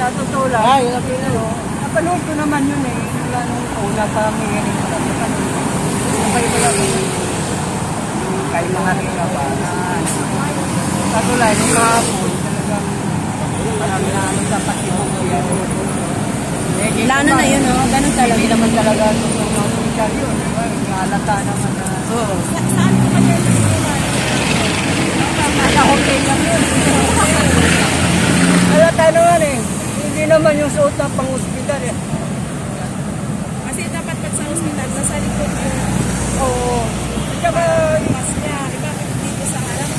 Sa totoo lang. Ay, yung apila, no? Napanood ko naman yun eh. Wala nung una pa may hearing ko lang napanood. Iba-iba lang yun. Kaya mga hirapan. Kaso lang, yung kahapon, talagang marami na ano sa pasibong ko yan. Plano na yun, no? Ganun talaga. Hindi naman talaga social yun. Halata naman na. Oo. Saan ko kayo Sa hotel lang yun. Halata naman eh. Hindi naman yung suot na pang-hospital eh. Kasi dapat pag sa hospital, nasa likod yun. Oo. Tsaka Mas niya. Bakit dito sa harap?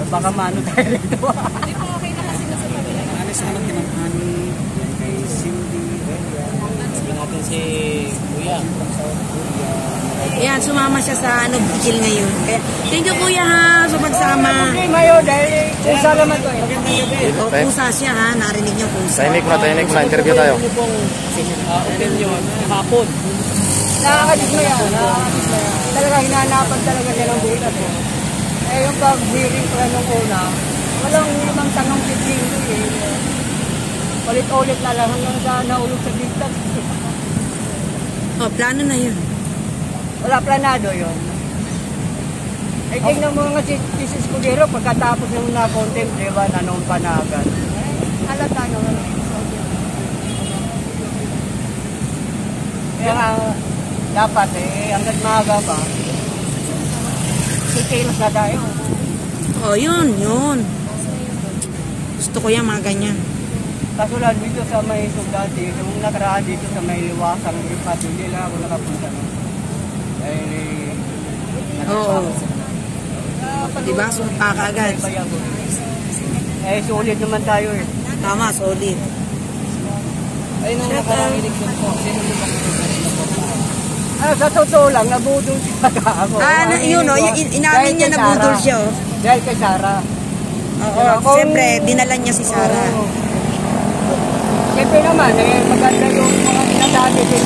baka mano tayo rito. Hindi ko okay na kasi nasa tabila. Anis naman kinamani kay Cindy. Sabi natin si Kuya. Yan, sumama siya sa vigil ngayon. Kaya, thank you kuya ha, sa pagsama. Problema yun dahil kusa naman to eh. O, pusa siya ha, narinig niyo pusa. Tahimik muna, interview tayo. Ano pong opinion hapon? Nakakadis mo yan. Talaga hinahanapan talaga niya ng butas eh. Eh yung pag-hearing ko nung una, walang limang tanong titigil eh. Ulit-ulit na lang hanggang sa naulog sa distance. O, plano na yun. Wala planado yun. Eh tingnan mo nga si Escudero pagkatapos yung na-contempt, diba, nanong panagan. Halata naman. Kaya nga, dapat eh, hanggat maaga pa, details na tayo. O, yun. Gusto ko yan, mga ganyan. Kaso lang dito sa may sugdati, yung nakaraan dito sa may liwasang ipat, hindi lang ako nakapunta. Dahil Oo. Diba? Sumpa ka agad. eh, sulit naman tayo eh. Tama, solid. Ay, nung nakarang eleksyon po, sino po Sa totoo lang, nabudol siya ako. Yun o, inamin niya na budol siya o. Dahil kay Sarah. Oo, siyempre, dinala niya si Sarah. Siyempre naman, maganda yung mga sinasabi din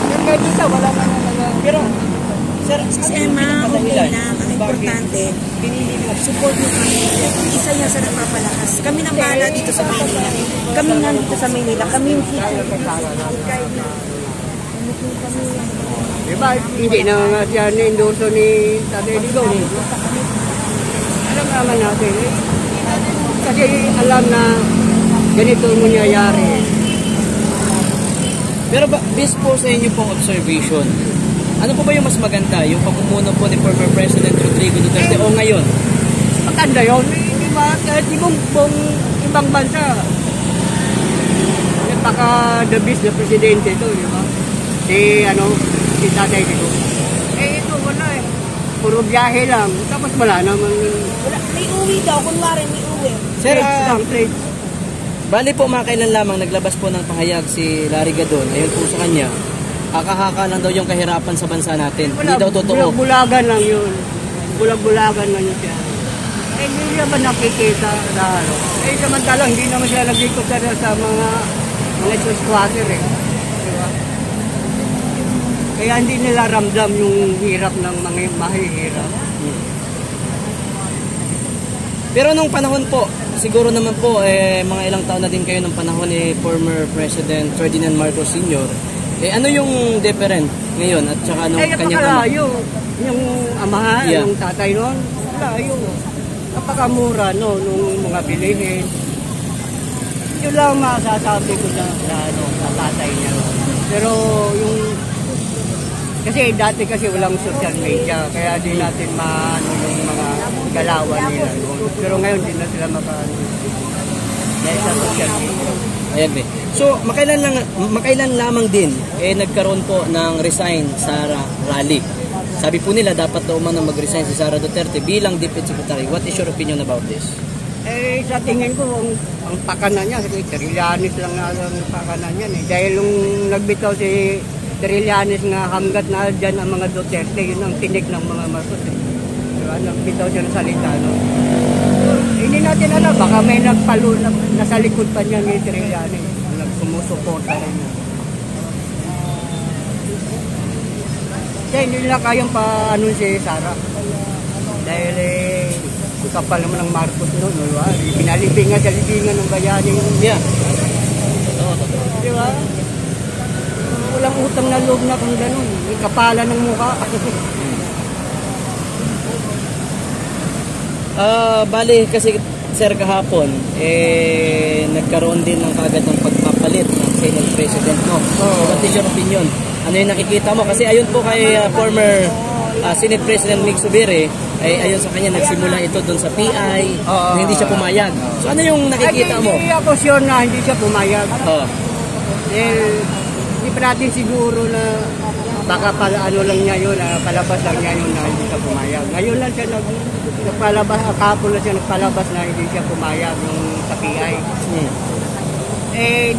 yung kahit isa, wala na talaga. Pero, sir, Si Emma, okay lang. Ang importante, support mo kami. Isa yan sa nagpapalakas. Kami nang bahala dito sa Maynila. Kami nga dito sa Maynila. Kami yung Diba, hindi na nga siya ni-endorso ni Tatay Ligaw. Alam naman natin eh. Kasi alam na ganito ang mangyayari. Pero based po sa inyo pong observation, ano po ba yung mas maganda? Yung pamumuno po ni former President Rodrigo Duterte o ngayon? Maganda yun. Diba, kahit ibang bansa. Baka the best na presidente ito, diba? Si Tatay Ligaw. Eh ito wala eh. Puro biyahe lang. Tapos wala naman. May uwi daw. Kunwari may uwi. Sir, trade. bali po makailan lamang naglabas po ng pahayag si Larry Gadon. Ayun po sa kanya, haka-haka lang daw yung kahirapan sa bansa natin. Hindi daw totoo. Bulag-bulagan lang yun. Bulag-bulagan lang yun siya. Eh hindi naman nakikita na ano. Eh samantala hindi naman siya nag-ikot sa mga squatter eh. Diba? Kaya hindi nila ramdam yung hirap ng mga mahihirap. Pero nung panahon po, siguro naman po, mga ilang taon na din kayo ng panahon ni former President Ferdinand Marcos Sr. Ano yung different ngayon at saka nung kanyang ama? Yung amahan, yung tatay noon, malayo. Napakamura no, nung mga bilihin. Yun lang masasabi ko sa tatay niya. Pero yung kasi dati walang social media, kaya di natin maano yung mga galawan nila. Pero ngayon din na sila makaano dahil sa social media. Ayan be. So, makailan lamang din nagkaroon po ng resign Sara rally. Sabi po nila dapat daw man mag-resign si Sara Duterte bilang Deputy Secretary. What is your opinion about this? Sa tingin ko, ang pakanan niya, Trillanes lang nga ang pakanan niya. Dahil nung nagbitaw si Trillanes nga hanggat na dyan ang mga Duterte, yun ang tinik ng mga Marcos. Diba? Nagbitaw siya ng salita. No? Hindi natin alam, baka may nagpalo na nasa likod pa niya ni Trillanes. Nagsumusuporta rin niya. Kaya hindi nila kayang pa-ano si Sara. Dahil Ang kapal naman ng Marcos noon, diba? Pinalibingan sa libingan ng bayani. Yeah. Di ba? Walang utang na loob na kung gano'n. May kapalan ng mukha. Bali kasi sir kahapon, nagkaroon din ng kagad ng pagpapalit ng Senate President, no? What is your opinion? Ano yung nakikita mo? Kasi ayon po kay former Senate President Mig Zubiri, ay ayon sa kanya nagsimula ito doon sa PI, na hindi siya pumayag. So ano yung nakikita mo? Hindi ako sure na hindi siya pumayag. Hindi pa natin siguro na baka ano lang niya yun, palabas lang niya yun na hindi siya pumayag. Ngayon lang siya nagpalabas, kahapon lang siya nagpalabas na hindi siya pumayag yung sa PI.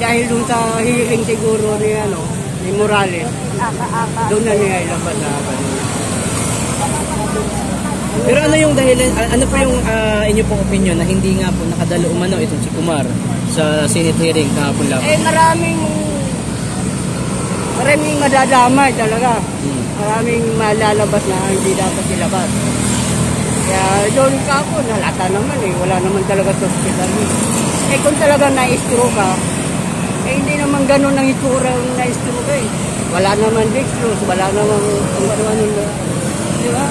Dahil dun sa hearing siguro ni Morales, doon na niya ilabas na gano'n. Pero ano yung dahilan, ano po yung inyo pong opinion na hindi nga po nakadalo umano itong si Kumar sa Senate hearing kahapon lang? Maraming madadamay talaga. Maraming malalabas na hindi dapat ilabas. Kaya doon ka ako, nalata naman wala naman talaga sa hospital. Kung talaga na-stroke ka, hindi naman ganun ang itura ng na-stroke ka Wala naman dextrose, wala naman ano. Di ba?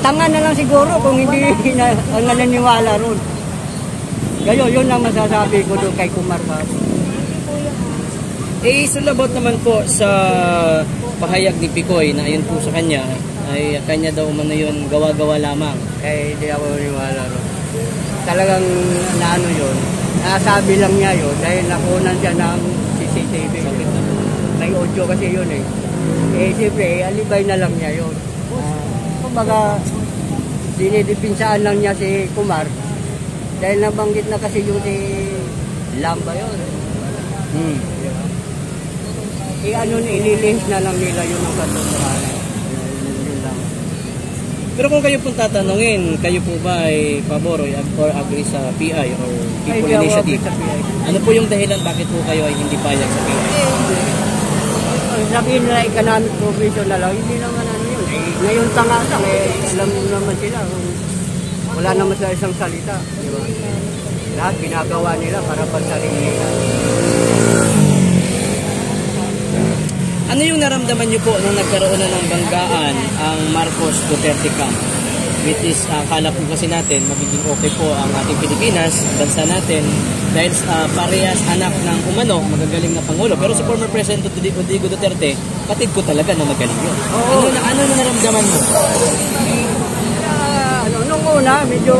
Tanga na lang siguro kung hindi ang naniniwala ron. Gayo, yun ang masasabi ko doon kay Kumar pa. Sulabot naman po sa pahayag ni Picoy na ayon po sa kanya ay kanya daw umano yun gawa-gawa lamang. Hindi ako naniniwala ron. Talagang naano yun. Nasabi lang niya yun dahil nakunan siya ng CCTV. May audio kasi yun siyempre, alibay na lang niya yun. Kumbaga, dinidipinsaan lang niya si Kumar dahil nabanggit na kasi yung si Lamba yun. Ililins na lang nila yun ang katotohanan. Pero kung kayo pong tatanungin, kayo po ba ay pabor or agree sa PI or People Initiative? Ano po yung dahilan bakit po kayo ay hindi payag sa PI? Sabihin nila economic provision na lang, hindi naman yun. Ngayon tanga lang, alam naman sila. Wala naman sa isang salita. Diba? Lahat ginagawa nila para pansarili nila. Ano yung naramdaman niyo po nung nagkaroon na ng banggaan ang Marcos Duterte camp? Which is, akala po kasi natin magiging okay po ang ating Pilipinas, bansa natin, dahil parehas anak ng umano, magagaling na Pangulo. Pero si former President Rodrigo Duterte, patid ko talaga na magaling yun. Ano na naramdaman mo? Nung una, medyo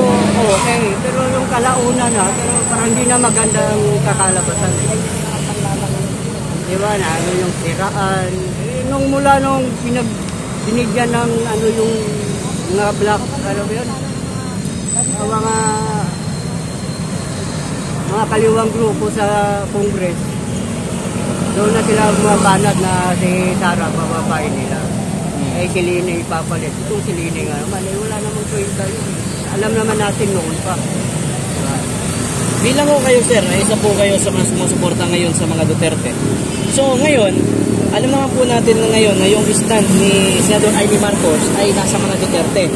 okay. Pero nung kalauna na, parang hindi na maganda ang kakalabasan. Diba na, yung siraan. Nung mula nung binigyan ng yung mga black, yun? Mga kaliwang grupo sa Congress. Doon na sila bumabanat na si Sara, bababae nila. Si Lini ipapalit. Itong si Lini nga naman, wala namang kwenta yun. Alam naman natin noon pa. Bilang ko kayo sir, isa po kayo sa mga sumusuporta ngayon sa mga Duterte. So ngayon, alam naman po natin na ngayon na yung stand ni Senador Amy Marcos ay nasa mga Duterte.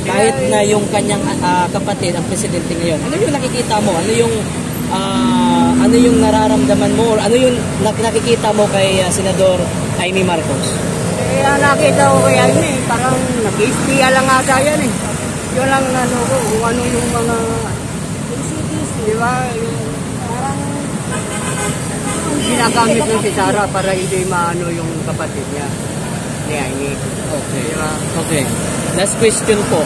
Kahit na yung kanyang kapatid, ang presidente ngayon. Ano yung nakikita mo? Ano yung nararamdaman mo? Or ano yung nakikita mo kay Senador Amy Marcos? Nakita ko kay Amy, parang nag-ispiya lang ata yan Yun lang kung ano yung mga di ba? Parang ginagamit ng si Sara para hindi maano yung kapatid niya ni Amy. Okay. Diba? Okay. Last question po.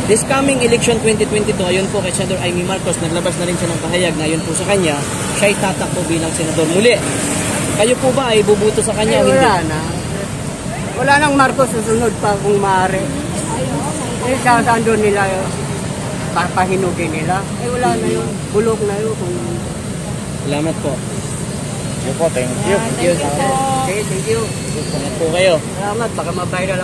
This coming election 2022, ayon po kay Senador Amy Marcos, naglabas na rin siya ng pahayag na ayon po sa kanya, siya ay tatakbo bilang senador muli. Kayo po ba ay bubuto sa kanya? Wala na. Wala nang Marcos, susunod pa kung maaari. Saan doon nila papahinugin nila. Wala na yun. Bulok na yun. Salamat po. Thank you po, thank you. Thank you. Salamat po kayo. Salamat. Baka mabayra lang.